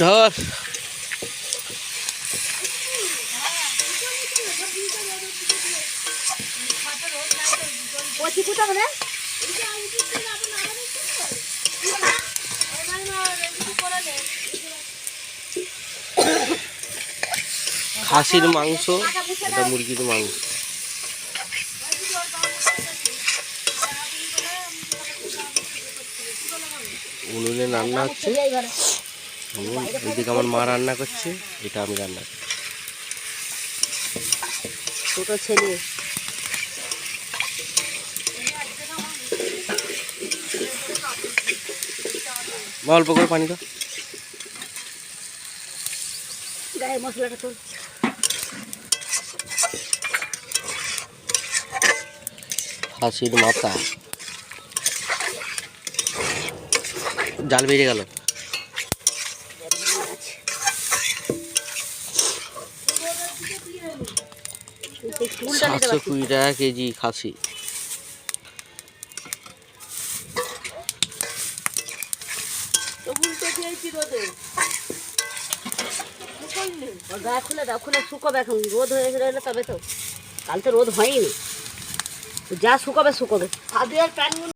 ধর খাসির মাংস, এটা মুরগির মাংস। উনুনে রান্না হচ্ছে, এইদিকে আমার মা রান্না করছে, এটা আমি রান্না করছি। ছোট ছেলে অল্প করে পানি দাও। গায়ে মশলাটা তো খাসির মাথা, জাল বেরিয়ে গেল। 720 টাকা কেজি খাসি। গা খুলে দাও, খুলে শুকোবে। এখন রোদ হয়ে গেলে তবে তো, কাল তো রোদ হয়নি, যা শুকোবে শুকোবে।